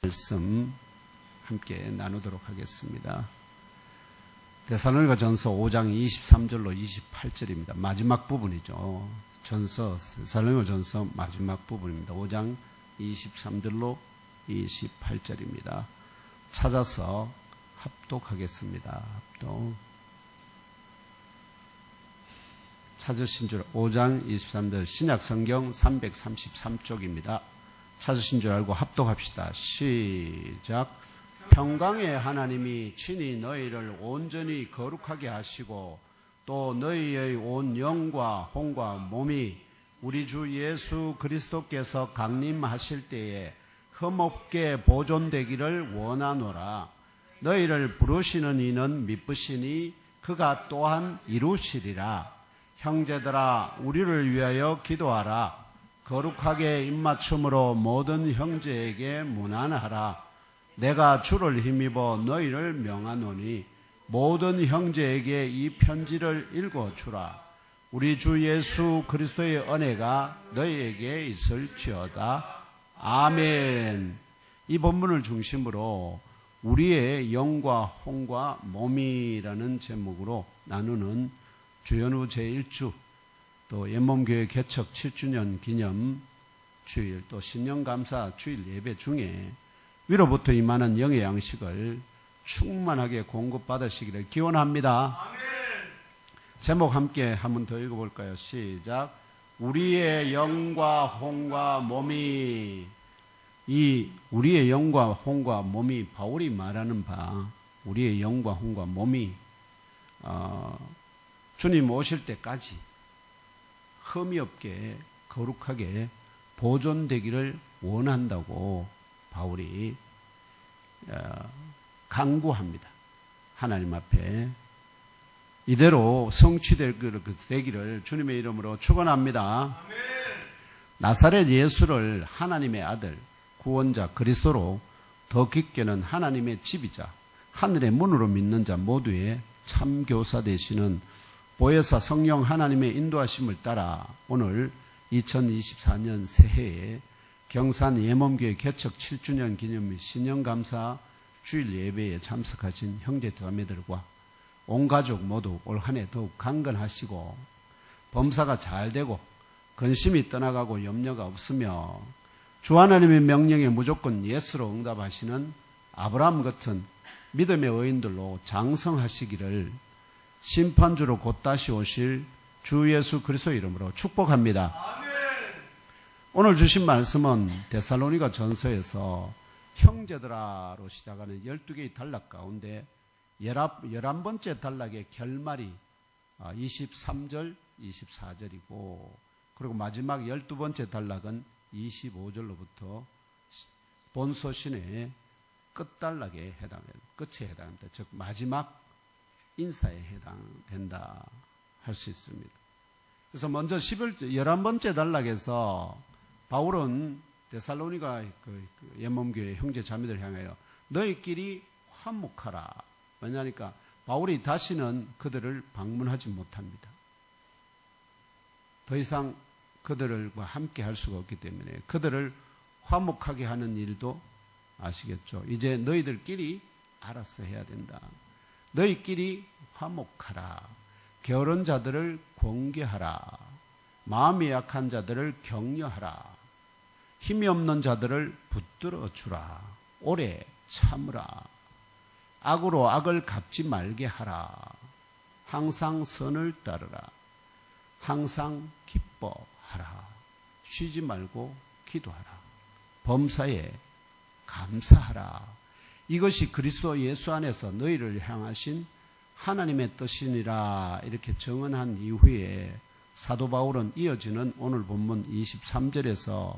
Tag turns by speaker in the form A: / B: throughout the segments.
A: 말씀 함께 나누도록 하겠습니다. 데살로니가 전서 5장 23절로 28절입니다. 마지막 부분이죠. 데살로니가 전서 마지막 부분입니다. 5장 23절로 28절입니다. 찾아서 합독하겠습니다. 합독. 찾으신 줄 5장 23절 신약성경 333쪽입니다. 찾으신 줄 알고 합독합시다. 시작. 평강의 하나님이 친히 너희를 온전히 거룩하게 하시고 또 너희의 온 영과 혼과 몸이 우리 주 예수 그리스도께서 강림하실 때에 흠없게 보존되기를 원하노라. 너희를 부르시는 이는 미쁘시니 그가 또한 이루시리라. 형제들아 우리를 위하여 기도하라. 거룩하게 입맞춤으로 모든 형제에게 문안하라. 내가 주를 힘입어 너희를 명하노니 모든 형제에게 이 편지를 읽어주라. 우리 주 예수 그리스도의 은혜가 너희에게 있을지어다. 아멘. 이 본문을 중심으로 우리의 영과 혼과 몸이라는 제목으로 나누는 주연후 제1주 또 연몸교회 개척 7주년 기념 주일 또 신년감사 주일 예배 중에 위로부터 임하는 영의 양식을 충만하게 공급받으시기를 기원합니다. 아멘. 제목 함께 한번 더 읽어볼까요? 시작. 우리의 영과 혼과 몸이 이 우리의 영과 혼과 몸이 바울이 말하는 바 우리의 영과 혼과 몸이 주님 오실 때까지 흠이 없게 거룩하게 보존되기를 원한다고 바울이 강구합니다. 하나님 앞에 이대로 성취되기를 주님의 이름으로 축원합니다. 나사렛 예수를 하나님의 아들 구원자 그리스도로 더 깊게는 하나님의 집이자 하늘의 문으로 믿는 자 모두의 참교사 되시는 보혜사 성령 하나님의 인도하심을 따라 오늘 2024년 새해에 경산 예몸교회 개척 7주년 기념 및 신년감사 주일 예배에 참석하신 형제자매들과 온 가족 모두 올 한 해 더욱 강건하시고 범사가 잘 되고 근심이 떠나가고 염려가 없으며 주 하나님의 명령에 무조건 예수로 응답하시는 아브라함 같은 믿음의 의인들로 장성하시기를 심판주로 곧 다시 오실 주 예수 그리스도 이름으로 축복합니다. 아멘. 오늘 주신 말씀은 데살로니가 전서에서 형제들아로 시작하는 12개의 단락 가운데 11번째 단락의 결말이 23절, 24절이고 그리고 마지막 12번째 단락은 25절로부터 본서신의 끝단락에 끝에 해당합니다. 즉 마지막 인사에 해당된다 할 수 있습니다. 그래서 먼저 11번째 단락에서 바울은 데살로니가 연몸교회 형제 자매들 향하여 너희끼리 화목하라. 왜냐하니까 바울이 다시는 그들을 방문하지 못합니다. 더 이상 그들과 함께 할 수가 없기 때문에 그들을 화목하게 하는 일도 아시겠죠. 이제 너희들끼리 알아서 해야 된다. 너희끼리 화목하라. 게으른 자들을 권계하라. 마음이 약한 자들을 격려하라. 힘이 없는 자들을 붙들어 주라. 오래 참으라. 악으로 악을 갚지 말게 하라. 항상 선을 따르라. 항상 기뻐하라. 쉬지 말고 기도하라. 범사에 감사하라. 이것이 그리스도 예수 안에서 너희를 향하신 하나님의 뜻이니라 이렇게 정언한 이후에 사도 바울은 이어지는 오늘 본문 23절에서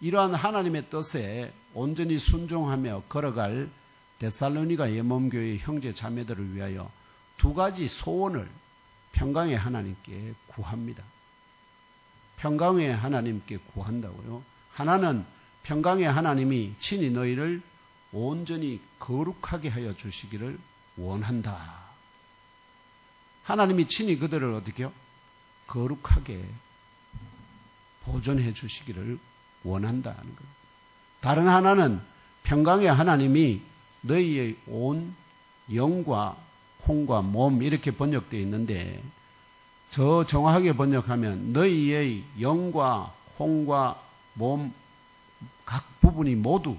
A: 이러한 하나님의 뜻에 온전히 순종하며 걸어갈 데살로니가 예몸교회 형제 자매들을 위하여 두 가지 소원을 평강의 하나님께 구합니다. 평강의 하나님께 구한다고요. 하나는 평강의 하나님이 친히 너희를 온전히 거룩하게 하여 주시기를 원한다. 하나님이 친히 그들을 어떻게요? 거룩하게 보존해 주시기를 원한다는 것. 다른 하나는 평강의 하나님이 너희의 온 영과 혼과 몸 이렇게 번역되어 있는데 저 정확하게 번역하면 너희의 영과 혼과 몸 각 부분이 모두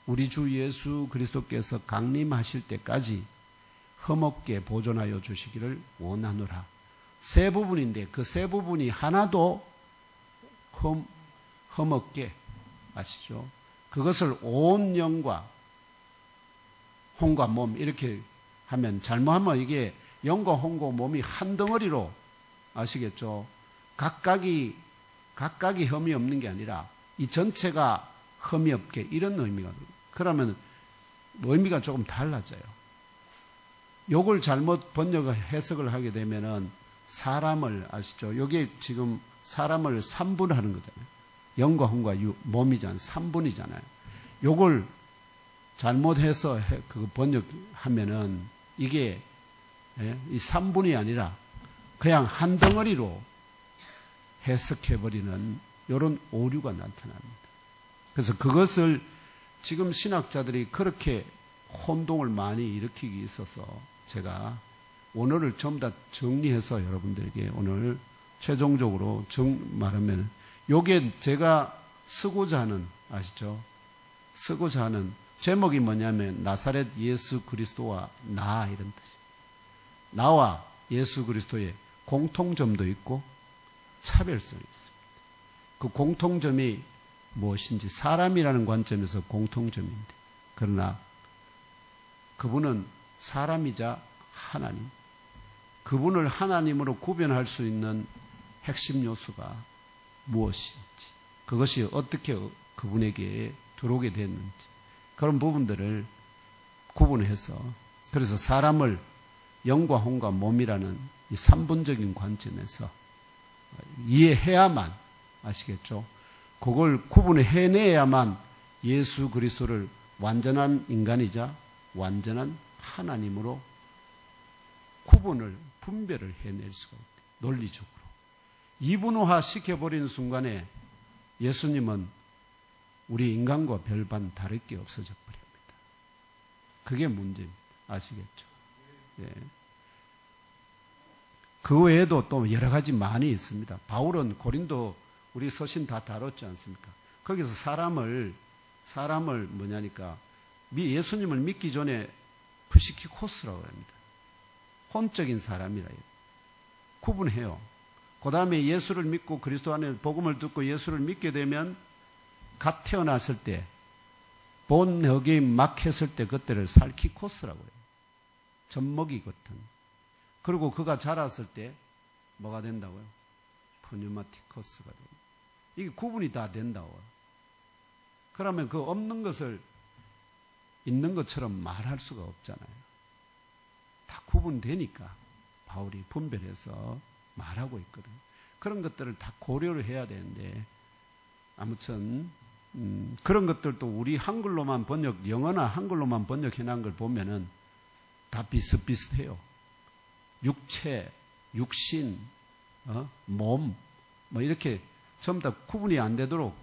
A: 우리 주 예수 그리스도께서 강림하실 때까지 흠없게 보존하여 주시기를 원하노라. 세 부분인데 그 세 부분이 하나도 흠없게 아시죠? 그것을 온 영과 혼과 몸 이렇게 하면 잘못하면 이게 영과 혼과 몸이 한 덩어리로 아시겠죠? 각각이 흠이 없는 게 아니라 이 전체가 흠이 없게 이런 의미가 그러면 의미가 조금 달라져요. 요걸 잘못 번역을 해석을 하게 되면은 사람을 아시죠? 요게 지금 사람을 3분하는 거잖아요. 영과 혼과 몸이잖아요. 3분이잖아요. 요걸 잘못해서 그 번역하면은 이게 이 3분이 아니라 그냥 한 덩어리로 해석해버리는 이런 오류가 나타납니다. 그래서 그것을 지금 신학자들이 그렇게 혼동을 많이 일으키기 있어서 제가 오늘을 전부 다 정리해서 여러분들에게 오늘 최종적으로 말하면 요게 제가 쓰고자 하는 아시죠? 쓰고자 하는 제목이 뭐냐면 나사렛 예수 그리스도와 나 이런 뜻이에요. 나와 예수 그리스도의 공통점도 있고 차별성이 있습니다. 그 공통점이 무엇인지 사람이라는 관점에서 공통점인데 그러나 그분은 사람이자 하나님, 그분을 하나님으로 구별할 수 있는 핵심 요소가 무엇인지, 그것이 어떻게 그분에게 들어오게 됐는지 그런 부분들을 구분해서 그래서 사람을 영과 혼과 몸이라는 이 3분적인 관점에서 이해해야만 아시겠죠? 그걸 구분해내야만 예수 그리스도를 완전한 인간이자 완전한 하나님으로 분별을 해낼 수가 있다. 논리적으로. 이분화 시켜버리는 순간에 예수님은 우리 인간과 별반 다를 게 없어져 버립니다. 그게 문제입니다. 아시겠죠? 예. 그 외에도 또 여러 가지 많이 있습니다. 바울은 고린도 우리 서신 다 다뤘지 않습니까? 거기서 사람을 뭐냐니까 예수님을 믿기 전에 프시키코스라고 합니다. 혼적인 사람이라 해요. 구분해요. 그 다음에 예수를 믿고 그리스도 안에 복음을 듣고 예수를 믿게 되면 갓 태어났을 때 본역이 막 했을 때 그때를 살키코스라고 해요. 젖먹이 같은. 그리고 그가 자랐을 때 뭐가 된다고요? 프뉴마티코스가 됩니다. 이게 구분이 다 된다고요. 그러면 그 없는 것을 있는 것처럼 말할 수가 없잖아요. 다 구분되니까 바울이 분별해서 말하고 있거든요. 그런 것들을 다 고려를 해야 되는데 아무튼 그런 것들도 우리 한글로만 영어나 한글로만 번역해놓은 걸 보면은 다 비슷비슷해요. 육체, 육신, 몸, 뭐 이렇게 전부 다 구분이 안 되도록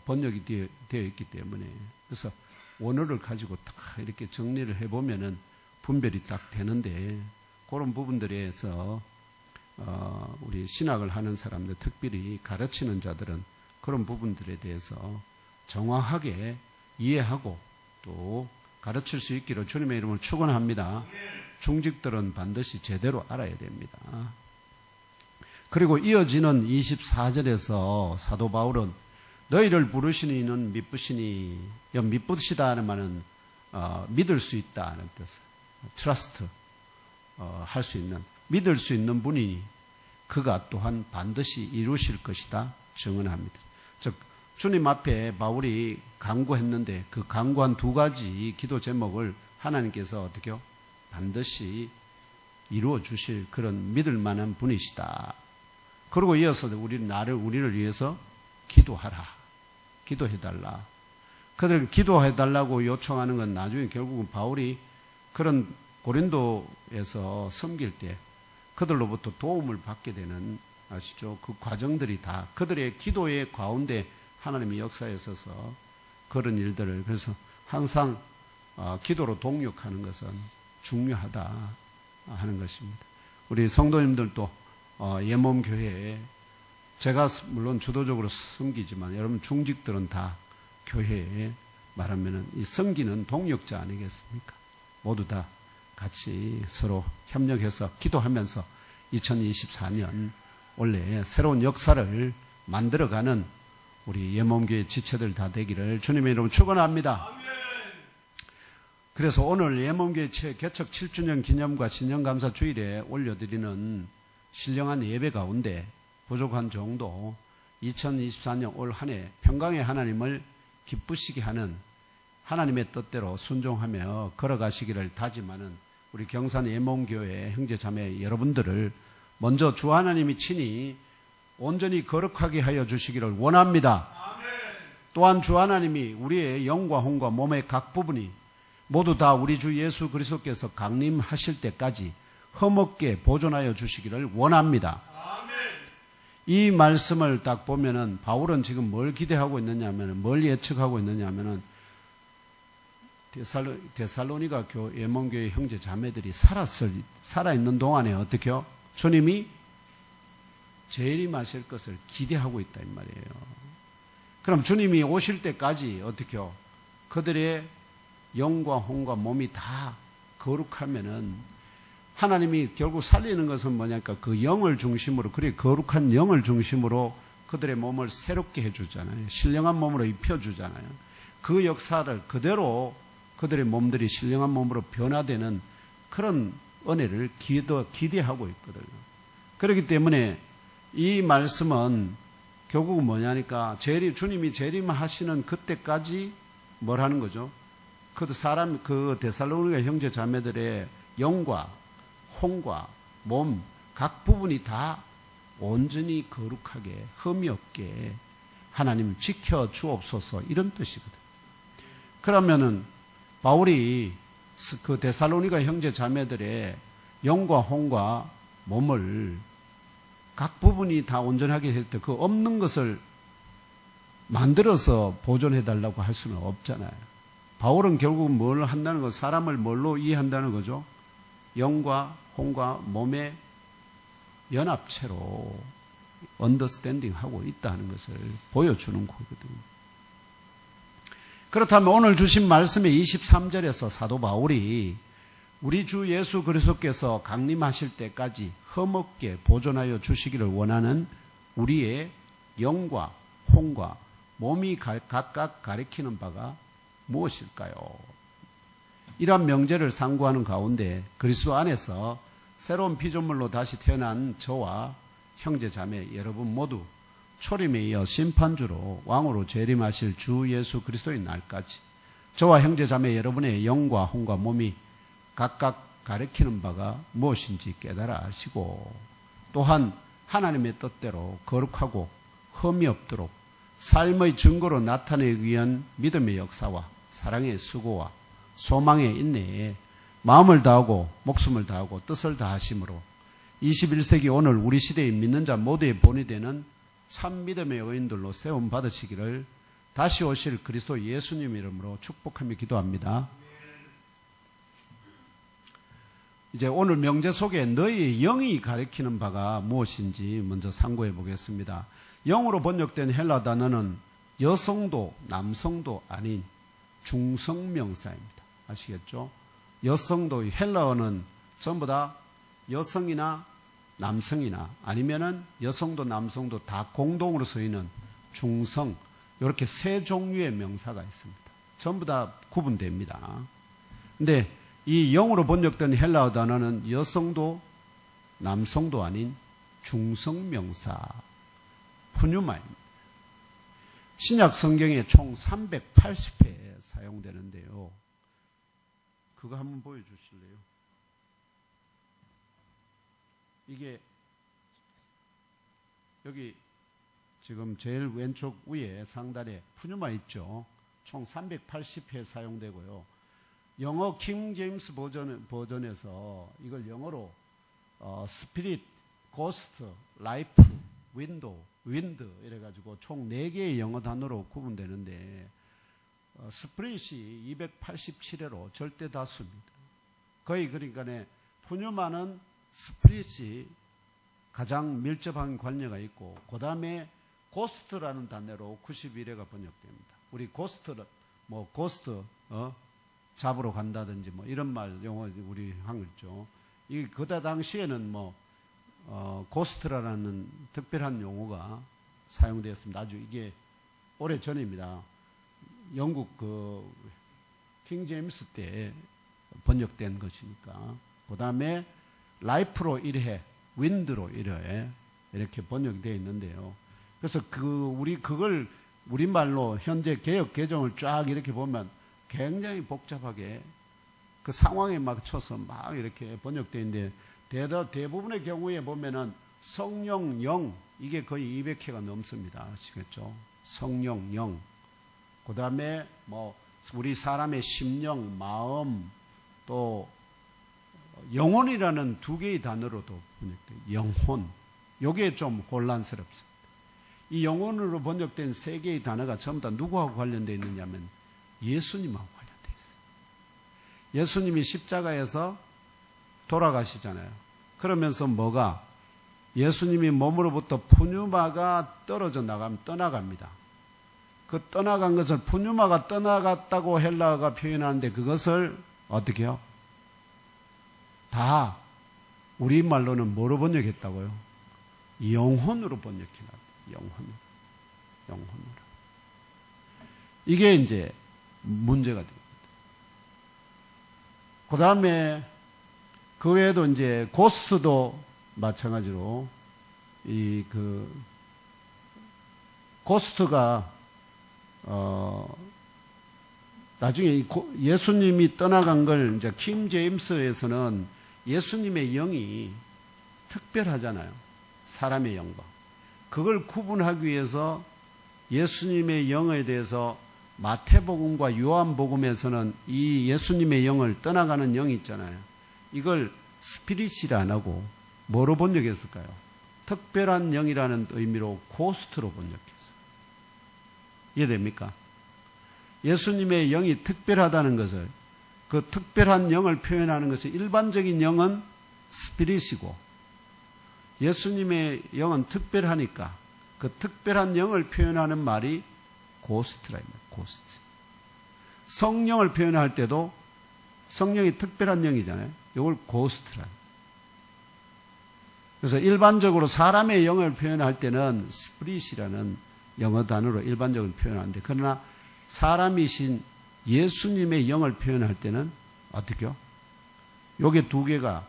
A: 번역이 되어 있기 때문에 그래서 원어를 가지고 딱 이렇게 정리를 해보면은 분별이 딱 되는데 그런 부분들에서 우리 신학을 하는 사람들, 특별히 가르치는 자들은 그런 부분들에 대해서 정확하게 이해하고 또 가르칠 수 있기를 주님의 이름을 축원합니다. 중직들은 반드시 제대로 알아야 됩니다. 그리고 이어지는 24절에서 사도 바울은 너희를 부르시는 이는 미쁘시니, 미쁘시다는 말은 믿을 수 있다는 뜻, 트러스트 할 수 있는, 믿을 수 있는 분이니 그가 또한 반드시 이루실 것이다 증언합니다. 즉 주님 앞에 바울이 간구했는데 그 간구한 두 가지 기도 제목을 하나님께서 어떻게요? 반드시 이루어 주실 그런 믿을 만한 분이시다. 그리고 이어서 우리를 위해서 기도하라. 기도해달라. 그들 기도해달라고 요청하는 건 나중에 결국은 바울이 그런 고린도에서 섬길 때 그들로부터 도움을 받게 되는 아시죠? 그 과정들이 다 그들의 기도의 가운데 하나님의 역사에 있어서 그런 일들을. 그래서 항상 기도로 동력하는 것은 중요하다 하는 것입니다. 우리 성도님들도 예몸교회에 제가 물론 주도적으로 섬기지만 여러분 중직들은 다 교회에 말하면은 이 섬기는 동력자 아니겠습니까? 모두 다 같이 서로 협력해서 기도하면서 2024년 원래 새로운 역사를 만들어가는 우리 예몸교회 지체들 다 되기를 주님의 이름으로 축원합니다. 그래서 오늘 예몸교회 개척 7주년 기념과 신년감사 주일에 올려드리는 신령한 예배 가운데 부족한 정도 2024년 올 한 해 평강의 하나님을 기쁘시게 하는 하나님의 뜻대로 순종하며 걸어가시기를 다짐하는 우리 경산 예몸교회 형제자매 여러분들을 먼저 주 하나님이 친히 온전히 거룩하게 하여 주시기를 원합니다. 또한 주 하나님이 우리의 영과 혼과 몸의 각 부분이 모두 다 우리 주 예수 그리스도께서 강림하실 때까지 흠없게 보존하여 주시기를 원합니다. 이 말씀을 딱 보면은 바울은 지금 뭘 기대하고 있느냐면은 뭘 예측하고 있느냐면은 데살로니가 예몸교회 형제 자매들이 살아있는 동안에 어떻게요? 주님이 재림하실 것을 기대하고 있다 이 말이에요. 그럼 주님이 오실 때까지 어떻게요? 그들의 영과 혼과 몸이 다 거룩하면은 하나님이 결국 살리는 것은 뭐냐니까 그 영을 중심으로, 그래 거룩한 영을 중심으로 그들의 몸을 새롭게 해주잖아요. 신령한 몸으로 입혀주잖아요. 그 역사를 그대로 그들의 몸들이 신령한 몸으로 변화되는 그런 은혜를 기대하고 있거든요. 그렇기 때문에 이 말씀은 결국은 뭐냐니까 주님이 재림하시는 그때까지 뭘 하는 거죠? 그 데살로니가 형제 자매들의 영과 혼과 몸 각 부분이 다 온전히 거룩하게 흠이 없게 하나님 지켜 주옵소서 이런 뜻이거든. 그러면은 바울이 그 데살로니가 형제 자매들의 영과 혼과 몸을 각 부분이 다 온전하게 할 때 그 없는 것을 만들어서 보존해 달라고 할 수는 없잖아요. 바울은 결국 뭘 한다는 거, 사람을 뭘로 이해한다는 거죠? 영과 혼과 몸의 연합체로 언더스탠딩 하고 있다는 것을 보여주는 거거든요. 그렇다면 오늘 주신 말씀의 23절에서 사도 바울이 우리 주 예수 그리스도께서 강림하실 때까지 흠없게 보존하여 주시기를 원하는 우리의 영과 혼과 몸이 각각 가리키는 바가 무엇일까요? 이러한 명제를 상고하는 가운데 그리스도 안에서 새로운 피조물로 다시 태어난 저와 형제 자매 여러분 모두 초림에 이어 심판주로 왕으로 재림하실 주 예수 그리스도의 날까지 저와 형제 자매 여러분의 영과 혼과 몸이 각각 가리키는 바가 무엇인지 깨달아 아시고 또한 하나님의 뜻대로 거룩하고 흠이 없도록 삶의 증거로 나타내기 위한 믿음의 역사와 사랑의 수고와 소망의 인내에 마음을 다하고 목숨을 다하고 뜻을 다하심으로 21세기 오늘 우리 시대의 믿는 자 모두의 본이 되는 참 믿음의 의인들로 세움 받으시기를 다시 오실 그리스도 예수님 이름으로 축복하며 기도합니다. 이제 오늘 명제 속에 너희의 영이 가리키는 바가 무엇인지 먼저 상고해 보겠습니다. 영어로 번역된 헬라 단어는 여성도 남성도 아닌 중성명사입니다. 아시겠죠? 여성도 헬라어는 전부 다 여성이나 남성이나 아니면은 여성도 남성도 다 공동으로 쓰이는 중성 이렇게 세 종류의 명사가 있습니다. 전부 다 구분됩니다. 근데 이 영어로 번역된 헬라어 단어는 여성도 남성도 아닌 중성명사 푸뉴마입니다. 신약 성경에 총 380회 사용되는데요. 그거 한번 보여주실래요? 이게 여기 지금 제일 왼쪽 위에 상단에 푸뉴마 있죠. 총 380회 사용되고요. 영어 킹 제임스 버전에서 이걸 영어로 스피릿, 고스트, 라이프, 윈드 이래가지고 총 4개의 영어 단어로 구분되는데 스프릿이 287회로 절대 다수입니다. 거의 그러니까 푸뉴마는 스프릿이 가장 밀접한 관계가 있고 그 다음에 고스트라는 단어로 91회가 번역됩니다. 우리 고스트 잡으러 간다든지 이런 말 용어 우리 한글죠. 이 그때 당시에는 고스트라는 특별한 용어가 사용되었습니다. 아주 이게 오래 전입니다. 영국 킹 제임스 때 번역된 것이니까. 그 다음에 라이프로 1회, 윈드로 1회 이렇게 번역이 되어 있는데요. 그래서 그걸 우리말로 현재 개역 개정을 쫙 이렇게 보면 굉장히 복잡하게 그 상황에 맞춰서 막 이렇게 번역되어 있는데 대부분의 경우에 보면은 성령, 영 이게 거의 200회가 넘습니다. 아시겠죠? 성령, 영. 그 다음에 우리 사람의 심령, 마음 또 영혼이라는 두 개의 단어로도 번역돼요. 영혼. 요게 좀 혼란스럽습니다. 이 영혼으로 번역된 세 개의 단어가 전부 다 누구하고 관련되어 있느냐면 예수님하고 관련되어 있어요. 예수님이 십자가에서 돌아가시잖아요. 그러면서 예수님이 몸으로부터 푸뉴마가 떠나갑니다. 그 떠나간 것을 푸뉴마가 떠나갔다고 헬라어가 표현하는데 그것을 어떻게 해요? 다 우리말로는 뭐로 번역했다고요? 영혼으로 번역해놨다. 영혼으로. 이게 이제 문제가 됩니다. 그 다음에 그 외에도 이제 고스트도 마찬가지로 고스트가 나중에 예수님이 떠나간 걸 이제 킹 제임스에서는 예수님의 영이 특별하잖아요. 사람의 영과. 그걸 구분하기 위해서 예수님의 영에 대해서 마태복음과 요한복음에서는 이 예수님의 영을 떠나가는 영이 있잖아요. 이걸 스피릿이라 안 하고 뭐로 번역했을까요? 특별한 영이라는 의미로 고스트로 번역했어요. 이해됩니까? 예수님의 영이 특별하다는 것을 그 특별한 영을 표현하는 것이 일반적인 영은 스피릿이고 예수님의 영은 특별하니까 그 특별한 영을 표현하는 말이 고스트라입니다. 고스트. 성령을 표현할 때도 성령이 특별한 영이잖아요. 이걸 고스트라. 그래서 일반적으로 사람의 영을 표현할 때는 스피릿이라는 영어 단어로 일반적으로 표현하는데 그러나 사람이신 예수님의 영을 표현할 때는 어떻게요? 요게 두 개가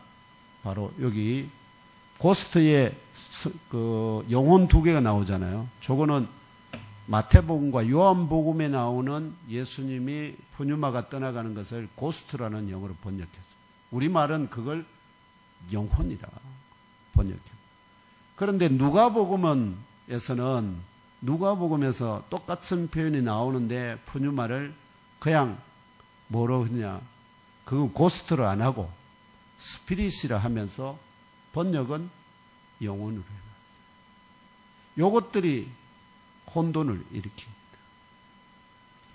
A: 바로 여기 고스트에 영혼 두 개가 나오잖아요. 저거는 마태복음과 요한복음에 나오는 예수님이 푸뉴마가 떠나가는 것을 고스트라는 영어로 번역했습니다. 우리말은 그걸 영혼이라 번역해요. 그런데 누가복음에서 똑같은 표현이 나오는데 푸뉴마를 그냥 뭐로 하냐? 그건 고스트로 안 하고 스피릿이라 하면서 번역은 영혼으로 해놨어요. 요것들이 혼돈을 일으킵니다.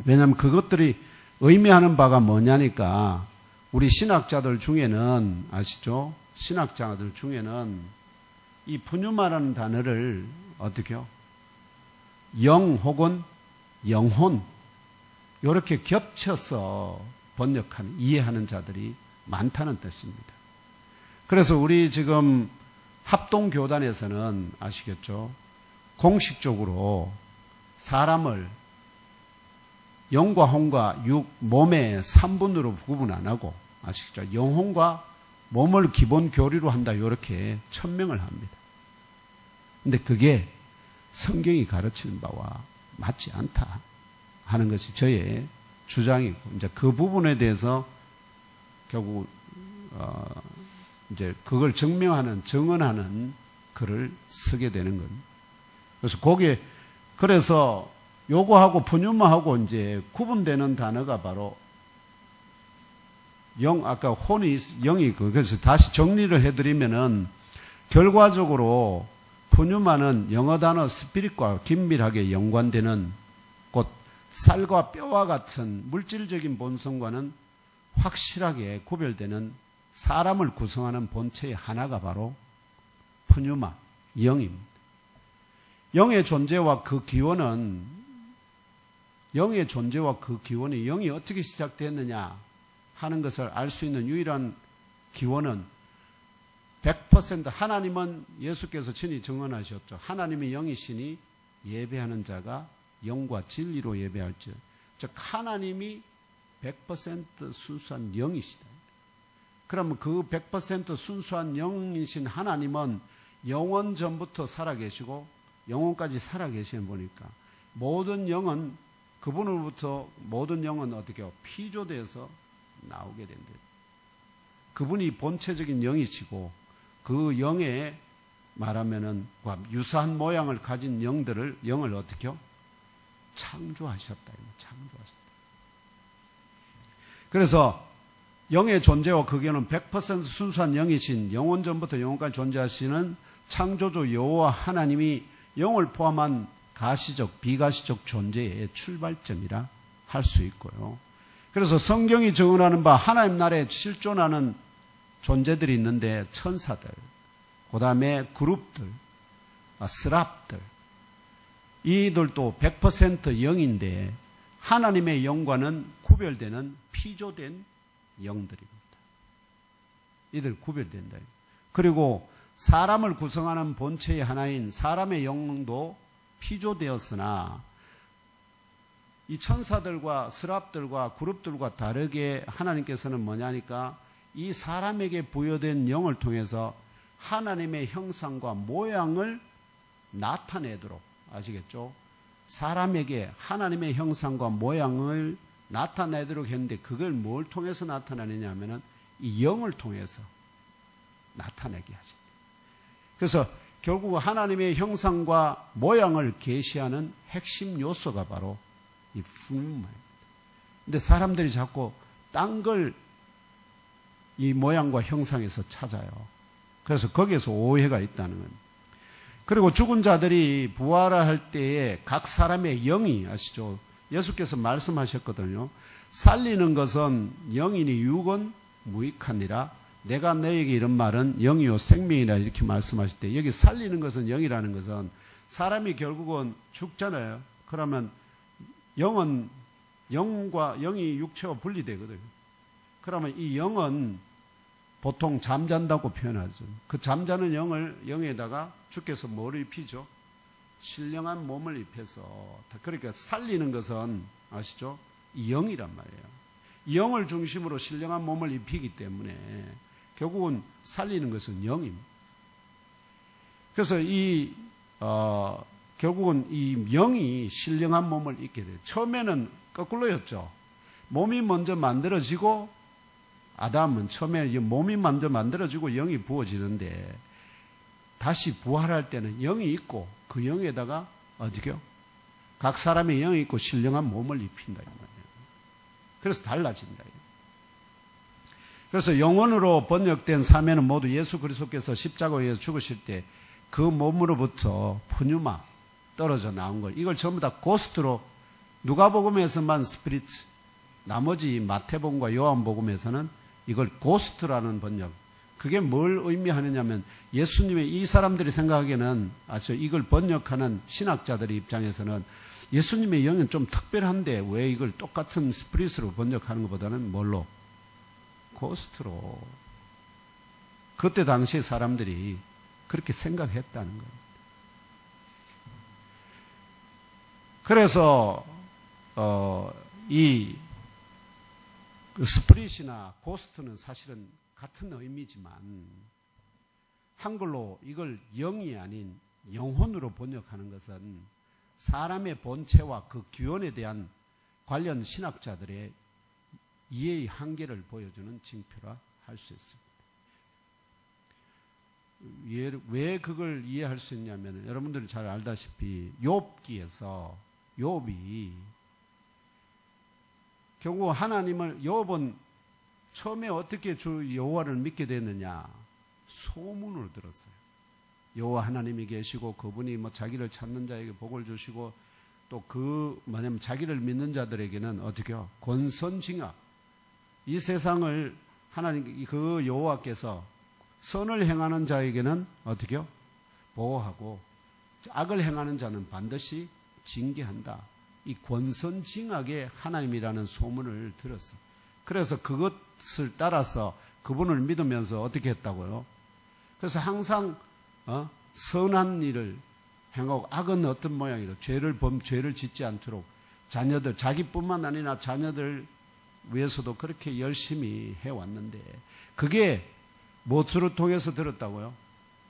A: 왜냐하면 그것들이 의미하는 바가 뭐냐니까 우리 신학자들 중에는 아시죠? 신학자들 중에는 이 푸뉴마라는 단어를 어떻게 해요? 영 혹은 영혼 이렇게 겹쳐서 번역하는 이해하는 자들이 많다는 뜻입니다. 그래서 우리 지금 합동교단에서는 아시겠죠? 공식적으로 사람을 영과 혼과 육, 몸의 3분으로 구분 안 하고 아시겠죠? 영혼과 몸을 기본 교리로 한다 이렇게 천명을 합니다. 근데 그게 성경이 가르치는 바와 맞지 않다 하는 것이 저의 주장이고 이제 그 부분에 대해서 결국 이제 그걸 증언하는 글을 쓰게 되는 겁니다. 그래서 요거하고 푸뉴마하고 이제 구분되는 단어가 바로 아까 영이 그래서 다시 정리를 해드리면은 결과적으로 푸뉴마는 영어 단어 스피릿과 긴밀하게 연관되는 곧 쌀과 뼈와 같은 물질적인 본성과는 확실하게 구별되는 사람을 구성하는 본체의 하나가 바로 푸뉴마, 영입니다. 영의 존재와 그 기원은 영이 어떻게 시작됐느냐 하는 것을 알 수 있는 유일한 기원은 100% 하나님은 예수께서 친히 증언하셨죠. 하나님의 영이시니 예배하는 자가 영과 진리로 예배할지. 즉 하나님이 100% 순수한 영이시다. 그러면 그 100% 순수한 영이신 하나님은 영원 전부터 살아계시고 영원까지 살아계시는 분이니까 모든 영은 그분으로부터 모든 영은 어떻게 피조돼서 나오게 된다. 그분이 본체적인 영이시고 그 영에 말하면은 유사한 모양을 가진 영을 어떻게 창조하셨다. 창조하셨다. 그래서 영의 존재와 극에는 100% 순수한 영이신 영원 전부터 영원까지 존재하시는 창조주 여호와 하나님이 영을 포함한 가시적, 비가시적 존재의 출발점이라 할 수 있고요. 그래서 성경이 증언하는 바 하나님 나라에 실존하는 존재들이 있는데 천사들, 그 다음에 그룹들, 스랍들, 이들도 100% 영인데 하나님의 영과는 구별되는 피조된 영들입니다. 이들 구별된다. 그리고 사람을 구성하는 본체의 하나인 사람의 영도 피조되었으나 이 천사들과 스랍들과 그룹들과 다르게 하나님께서는 뭐냐니까 이 사람에게 부여된 영을 통해서 하나님의 형상과 모양을 나타내도록, 아시겠죠? 사람에게 하나님의 형상과 모양을 나타내도록 했는데 그걸 뭘 통해서 나타내느냐 하면은 이 영을 통해서 나타내게 하신다. 그래서 결국 하나님의 형상과 모양을 계시하는 핵심 요소가 바로 이 푸뉴마입니다. 근데 사람들이 자꾸 딴 걸 이 모양과 형상에서 찾아요. 그래서 거기에서 오해가 있다는 겁니다. 그리고 죽은 자들이 부활할 때에 각 사람의 영이, 아시죠? 예수께서 말씀하셨거든요. 살리는 것은 영이니 육은 무익하니라. 내가 너에게 이런 말은 영이요 생명이라 이렇게 말씀하실 때 여기 살리는 것은 영이라는 것은 사람이 결국은 죽잖아요. 그러면 영은 영과 영이 육체와 분리되거든요. 그러면 이 영은 보통 잠잔다고 표현하죠. 그 잠자는 영에다가 주께서 뭐를 입히죠? 신령한 몸을 입혀서. 그러니까 살리는 것은 아시죠? 이 영이란 말이에요. 이 영을 중심으로 신령한 몸을 입히기 때문에 결국은 살리는 것은 영입니다. 그래서 결국은 이 영이 신령한 몸을 입게 돼요. 처음에는 거꾸로였죠. 몸이 먼저 만들어지고 아담은 처음에 몸이 먼저 만들어지고 영이 부어지는데 다시 부활할 때는 영이 있고 그 영에다가 어떻게요? 각 사람의 영이 있고 신령한 몸을 입힌다 이 말이에요. 그래서 달라진다. 그래서 영원으로 번역된 사면은 모두 예수 그리스도께서 십자가에 죽으실 때 그 몸으로부터 푸뉴마 떨어져 나온 걸 이걸 전부 다 고스트로 누가복음에서만 스피리트, 나머지 마태복음과 요한복음에서는 이걸 고스트라는 번역. 그게 뭘 의미하느냐면 예수님의 이 사람들이 생각하기에는 이걸 번역하는 신학자들의 입장에서는 예수님의 영은 좀 특별한데 왜 이걸 똑같은 스피릿으로 번역하는 것보다는 뭘로? 고스트로. 그때 당시 사람들이 그렇게 생각했다는 거예요. 그래서 이 스피릿이나 고스트는 사실은 같은 의미지만 한글로 이걸 영이 아닌 영혼으로 번역하는 것은 사람의 본체와 그 기원에 대한 관련 신학자들의 이해의 한계를 보여주는 징표라 할 수 있습니다. 왜 그걸 이해할 수 있냐면 여러분들이 잘 알다시피 욥기에서 욥이 결국 하나님을 욥은 처음에 어떻게 주 여호와를 믿게 됐느냐? 소문을 들었어요. 여호와 하나님이 계시고 그분이 자기를 찾는 자에게 복을 주시고 또 뭐냐면 자기를 믿는 자들에게는 어떻게요? 권선징악. 이 세상을 하나님 그 여호와께서 선을 행하는 자에게는 어떻게요? 보호하고 악을 행하는 자는 반드시 징계한다. 이 권선징악의 하나님이라는 소문을 들었어. 그래서 그것을 따라서 그분을 믿으면서 어떻게 했다고요? 그래서 항상 선한 일을 행하고 악은 어떤 모양이로 죄를 짓지 않도록 자녀들, 자기뿐만 아니라 자녀들 위해서도 그렇게 열심히 해왔는데 그게 무엇을 통해서 들었다고요?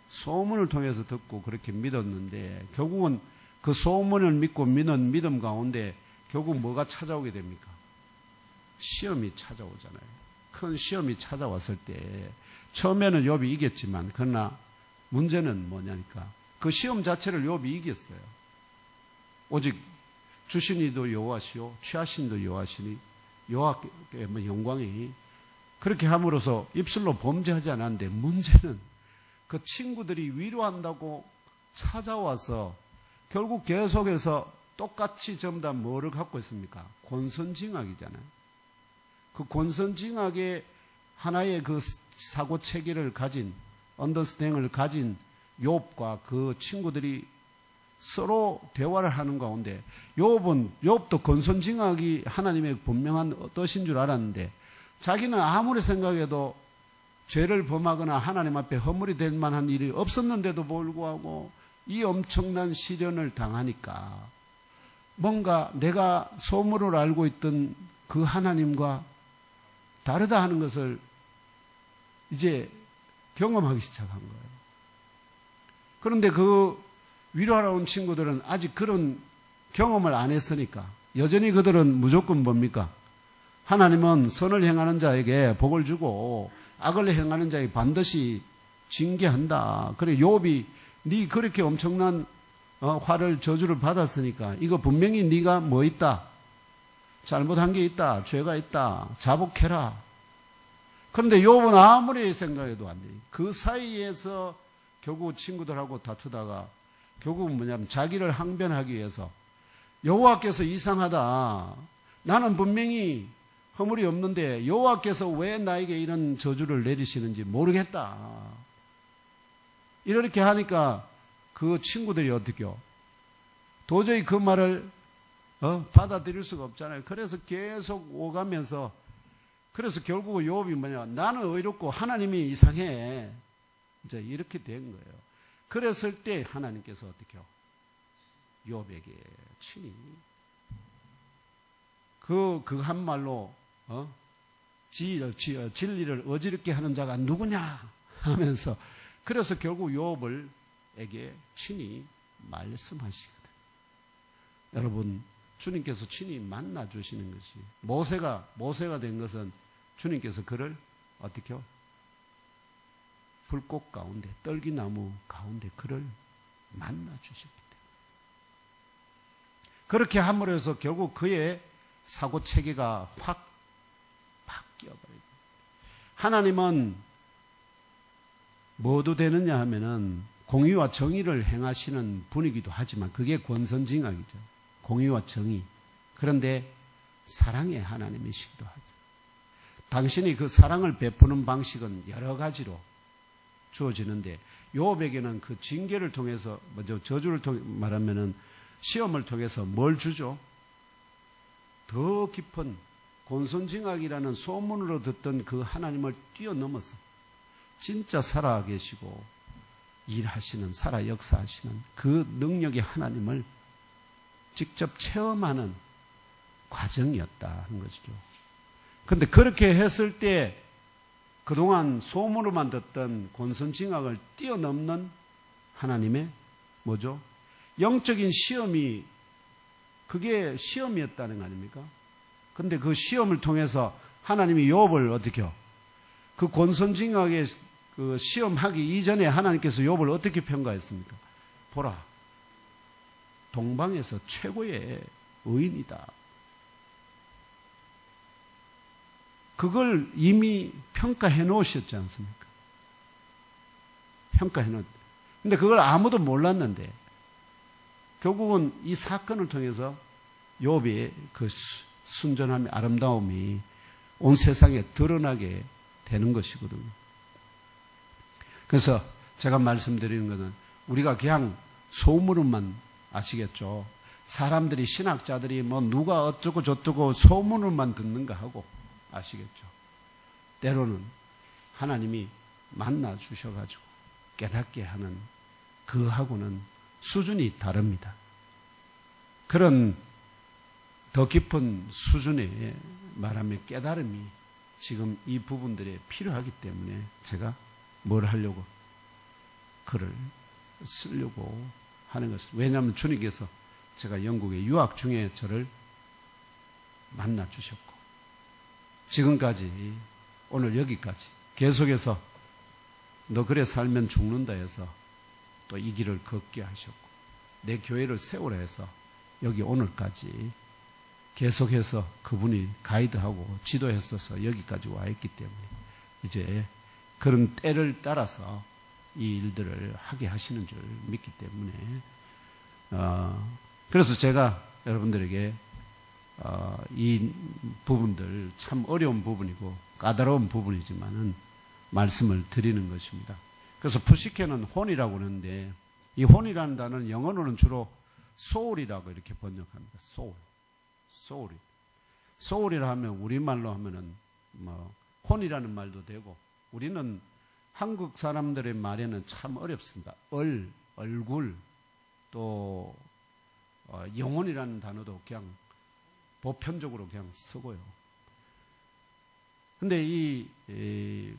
A: 소문을 통해서 듣고 그렇게 믿었는데 결국은 그 소문을 믿고 믿는 믿음 가운데 결국 뭐가 찾아오게 됩니까? 시험이 찾아오잖아요. 큰 시험이 찾아왔을 때 처음에는 욥이 이겼지만 그러나 문제는 뭐냐니까 그 시험 자체를 욥이 이겼어요. 오직 주신 이도 여호와시요 취하신 이도 여호와시니 여호와께 영광이 그렇게 함으로써 입술로 범죄하지 않았는데 문제는 그 친구들이 위로한다고 찾아와서 결국 계속해서 똑같이 전부 다 뭐를 갖고 있습니까? 권선징악이잖아요. 그 권선징악의 하나의 그 사고 체계를 가진 언더스탠딩을 가진 욥과 그 친구들이 서로 대화를 하는 가운데 욥도 권선징악이 하나님의 분명한 뜻인 줄 알았는데 자기는 아무리 생각해도 죄를 범하거나 하나님 앞에 허물이 될 만한 일이 없었는데도 불구하고 이 엄청난 시련을 당하니까 뭔가 내가 소문을 알고 있던 그 하나님과 다르다 하는 것을 이제 경험하기 시작한 거예요. 그런데 그 위로하러 온 친구들은 아직 그런 경험을 안 했으니까 여전히 그들은 무조건 뭡니까? 하나님은 선을 행하는 자에게 복을 주고 악을 행하는 자에게 반드시 징계한다. 그래 욥이 네 그렇게 엄청난 화를 저주를 받았으니까 이거 분명히 네가 뭐 있다. 잘못한 게 있다. 죄가 있다. 자복해라. 그런데 욥은 아무리 생각해도 안 돼. 그 사이에서 결국 친구들하고 다투다가 결국은 뭐냐면 자기를 항변하기 위해서 여호와께서 이상하다. 나는 분명히 허물이 없는데 여호와께서 왜 나에게 이런 저주를 내리시는지 모르겠다. 이렇게 하니까 그 친구들이 어떻게요? 도저히 그 말을 받아들일 수가 없잖아요. 그래서 계속 오가면서 그래서 결국 욥이 뭐냐? 나는 의롭고 하나님이 이상해. 이제 이렇게 된 거예요. 그랬을 때 하나님께서 어떻게요? 욥에게 친히 그 한 말로 진리를 어지럽게 하는 자가 누구냐 하면서 그래서 결국 욥을에게 친히 말씀하시거든. 여러분 주님께서 친히 만나 주시는 것이 모세가 된 것은 주님께서 그를 어떻게요? 불꽃 가운데 떨기나무 가운데 그를 만나 주셨기 때문에 그렇게 함으로 해서 결국 그의 사고 체계가 확 바뀌어버리고 하나님은 뭐도 되느냐 하면은 공의와 정의를 행하시는 분이기도 하지만 그게 권선징악이죠. 공의와 정의. 그런데 사랑의 하나님이시기도 하죠. 당신이 그 사랑을 베푸는 방식은 여러 가지로 주어지는데 욥에게는 그 징계를 통해서 먼저 저주를 통해 말하면은 시험을 통해서 뭘 주죠? 더 깊은 권선징악이라는 소문으로 듣던 그 하나님을 뛰어넘어서 진짜 살아계시고 일하시는 살아 역사하시는 그 능력의 하나님을 직접 체험하는 과정이었다는 것이죠. 그런데 그렇게 했을 때 그동안 소문으로만 듣던 권선징악을 뛰어넘는 하나님의 뭐죠? 영적인 시험이 그게 시험이었다는 거 아닙니까? 그런데 그 시험을 통해서 하나님이 욥을 어떻게요? 그 권선징악의 그 시험하기 이전에 하나님께서 욥을 어떻게 평가했습니까? 보라, 동방에서 최고의 의인이다. 그걸 이미 평가해 놓으셨지 않습니까? 평가해 놓. 근데 그걸 아무도 몰랐는데 결국은 이 사건을 통해서 욥의 그 순전함의 아름다움이 온 세상에 드러나게 되는 것이거든요. 그래서 제가 말씀드리는 것은 우리가 그냥 소문만 아시겠죠. 사람들이 신학자들이 뭐 누가 어쩌고 저쩌고 소문을만 듣는가 하고 아시겠죠. 때로는 하나님이 만나 주셔가지고 깨닫게 하는 그하고는 수준이 다릅니다. 그런 더 깊은 수준의 말하면 깨달음이 지금 이 부분들에 필요하기 때문에 제가 뭘 하려고 글을 쓰려고 하는 것입니다. 왜냐하면 주님께서 제가 영국에 유학 중에 저를 만나 주셨고 지금까지 오늘 여기까지 계속해서 너 그래 살면 죽는다 해서 또 이 길을 걷게 하셨고 내 교회를 세우라 해서 여기 오늘까지 계속해서 그분이 가이드하고 지도했어서 여기까지 와 있기 때문에 이제 그런 때를 따라서 이 일들을 하게 하시는 줄 믿기 때문에 그래서 제가 여러분들에게 이 부분들 참 어려운 부분이고 까다로운 부분이지만은 말씀을 드리는 것입니다. 그래서 푸시케는 혼이라고 하는데 이 혼이라는 단어는 영어로는 주로 소울이라고 이렇게 번역합니다. 소울이라 하면 우리말로 하면은 뭐 혼이라는 말도 되고 우리는 한국 사람들의 말에는 참 어렵습니다. 얼굴 또 영혼이라는 단어도 그냥 보편적으로 그냥 쓰고요. 근데 이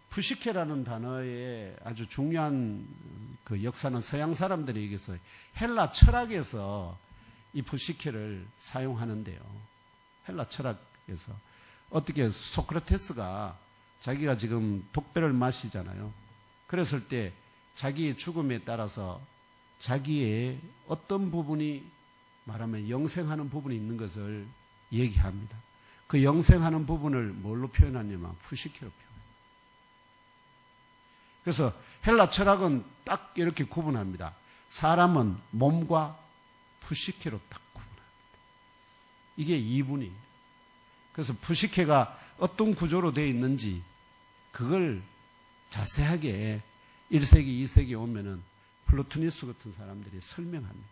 A: 푸시케라는 단어의 아주 중요한 그 역사는 서양 사람들에게서 헬라 철학에서 이 푸시케를 사용하는데요. 헬라 철학에서 어떻게 소크라테스가 자기가 지금 독배를 마시잖아요. 그랬을 때 자기의 죽음에 따라서 자기의 어떤 부분이 말하면 영생하는 부분이 있는 것을 얘기합니다. 그 영생하는 부분을 뭘로 표현하냐면 푸시케로 표현해요. 그래서 헬라 철학은 딱 이렇게 구분합니다. 사람은 몸과 푸시케로 딱 구분합니다. 이게 이분이에요. 그래서 푸시케가 어떤 구조로 되어 있는지 그걸 자세하게 1세기, 2세기 오면은 플루토니스 같은 사람들이 설명합니다.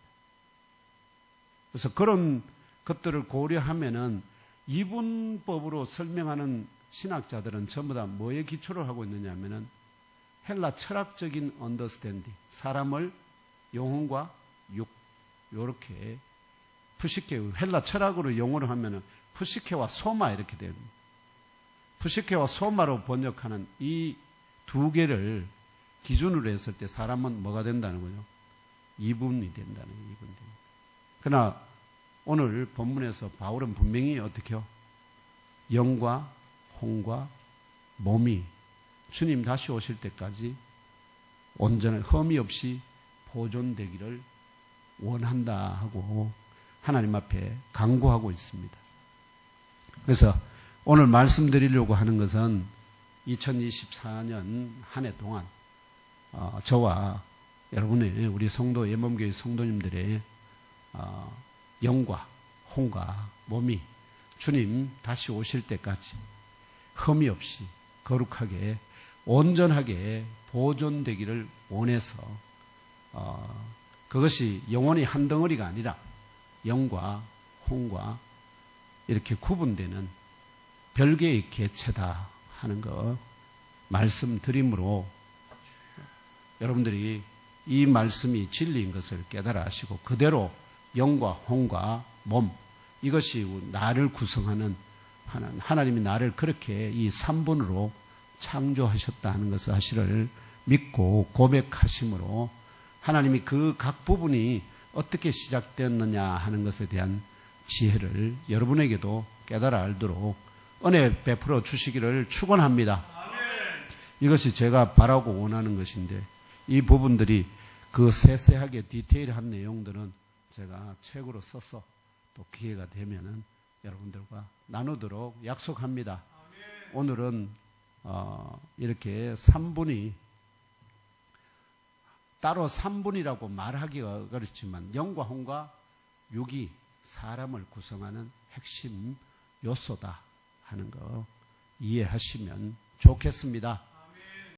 A: 그래서 그런 것들을 고려하면은 이분법으로 설명하는 신학자들은 전부 다 뭐에 기초를 하고 있느냐 하면은 헬라 철학적인 언더스탠딩, 사람을 영혼과 육, 요렇게 푸시케, 헬라 철학으로 용어를 하면은 푸시케와 소마 이렇게 됩니다. 푸시케와 소마로 번역하는 이 두 개를 기준으로 했을 때 사람은 뭐가 된다는 거죠? 이분이 된다는 이분 됩니다. 그러나 오늘 본문에서 바울은 분명히 어떻게요? 영과 혼과 몸이 주님 다시 오실 때까지 온전한 흠이 없이 보존되기를 원한다 하고 하나님 앞에 간구하고 있습니다. 그래서 오늘 말씀드리려고 하는 것은 2024년 한 해 동안 저와 여러분의 우리 성도 예범교회 성도님들의 영과 혼과 몸이 주님 다시 오실 때까지 흠이 없이 거룩하게 온전하게 보존되기를 원해서 그것이 영혼이 한 덩어리가 아니라 영과 혼과 이렇게 구분되는 별개의 개체다 하는 거 말씀드림으로 여러분들이 이 말씀이 진리인 것을 깨달아 하시고 그대로 영과 혼과 몸 이것이 나를 구성하는 하나님이 나를 그렇게 이 3분으로 창조하셨다 하는 것을 사실을 믿고 고백하심으로 하나님이 그 각 부분이 어떻게 시작되었느냐 하는 것에 대한 지혜를 여러분에게도 깨달아 알도록 은혜 베풀어 주시기를 축원합니다. 이것이 제가 바라고 원하는 것인데 이 부분들이 그 세세하게 디테일한 내용들은 제가 책으로 써서 또 기회가 되면은 여러분들과 나누도록 약속합니다. 오늘은 이렇게 3분이 따로 3분이라고 말하기가 그렇지만 영과 혼과 육이 사람을 구성하는 핵심 요소다 하는 거 이해하시면 좋겠습니다.